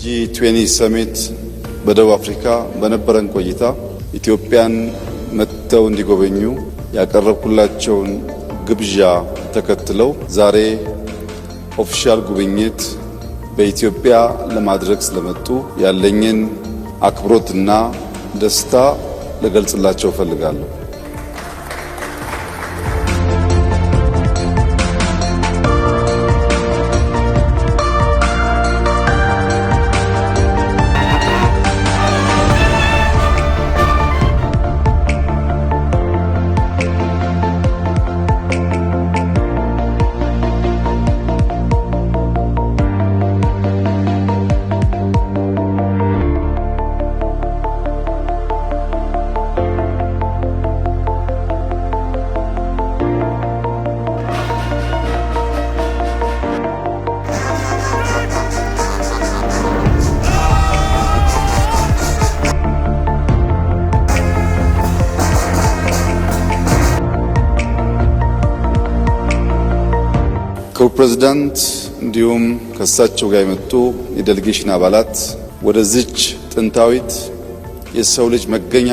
G20 ሰሚት በደቡብ አፍሪካ በነበረን ቆይታ ኢትዮጵያን መጥተው እንዲጎበኙ ያቀረብኩላቸውን ግብዣ ተከትለው ዛሬ ኦፊሻል ጉብኝት በኢትዮጵያ ለማድረግ ስለመጡ ያለኝን አክብሮትና ደስታ ልገልጽላቸው ፈልጋለሁ። ፕሬዝዳንት እንዲሁም ከሳቸው ጋር የመጡ የዴሌጌሽን አባላት ወደዚች ጥንታዊት የሰው ልጅ መገኛ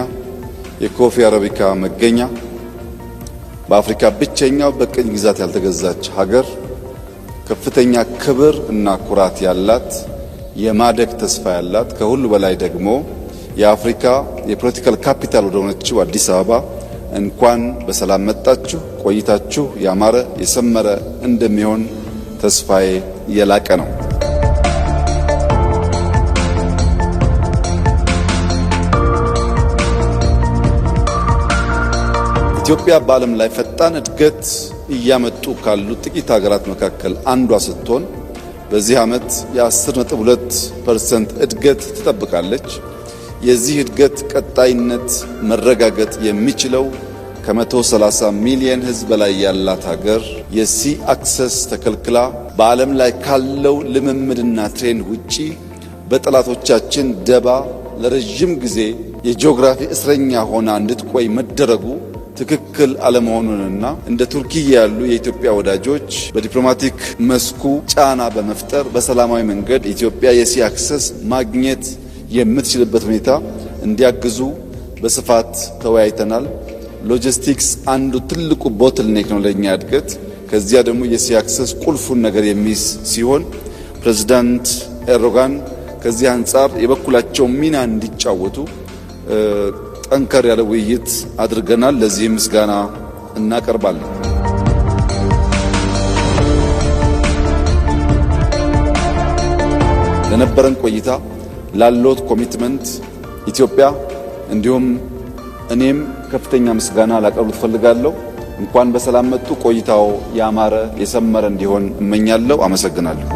የኮፊ አረቢካ መገኛ በአፍሪካ ብቸኛው በቅኝ ግዛት ያልተገዛች ሀገር ከፍተኛ ክብር እና ኩራት ያላት የማደግ ተስፋ ያላት ከሁሉ በላይ ደግሞ የአፍሪካ የፖለቲካል ካፒታል ወደ ሆነችው አዲስ አበባ እንኳን በሰላም መጣችሁ። ቆይታችሁ ያማረ የሰመረ እንደሚሆን ተስፋዬ የላቀ ነው። ኢትዮጵያ በዓለም ላይ ፈጣን እድገት እያመጡ ካሉ ጥቂት ሀገራት መካከል አንዷ ስትሆን በዚህ ዓመት የ10.2% እድገት ትጠብቃለች። የዚህ እድገት ቀጣይነት መረጋገጥ የሚችለው ከ130 ሚሊዮን ሕዝብ በላይ ያላት ሀገር የሲ አክሰስ ተከልክላ በዓለም ላይ ካለው ልምምድና ትሬንድ ውጪ በጠላቶቻችን ደባ ለረጅም ጊዜ የጂኦግራፊ እስረኛ ሆና እንድትቆይ መደረጉ ትክክል አለመሆኑንና እንደ ቱርኪ ያሉ የኢትዮጵያ ወዳጆች በዲፕሎማቲክ መስኩ ጫና በመፍጠር በሰላማዊ መንገድ ኢትዮጵያ የሲ አክሰስ ማግኘት የምትችልበት ሁኔታ እንዲያግዙ በስፋት ተወያይተናል። ሎጂስቲክስ አንዱ ትልቁ ቦትልኔክ ነው ለኛ እድገት። ከዚያ ደግሞ የሲ አክሰስ ቁልፉን ነገር የሚይዝ ሲሆን ፕሬዝዳንት ኤርዶጋን ከዚህ አንጻር የበኩላቸው ሚና እንዲጫወቱ ጠንከር ያለ ውይይት አድርገናል። ለዚህ ምስጋና እናቀርባለን። ለነበረን ቆይታ ላሎት ኮሚትመንት ኢትዮጵያ እንዲሁም እኔም ከፍተኛ ምስጋና ላቀርብ ፈልጋለሁ። እንኳን በሰላም መጡ። ቆይታው ያማረ የሰመረ እንዲሆን እመኛለሁ። አመሰግናለሁ።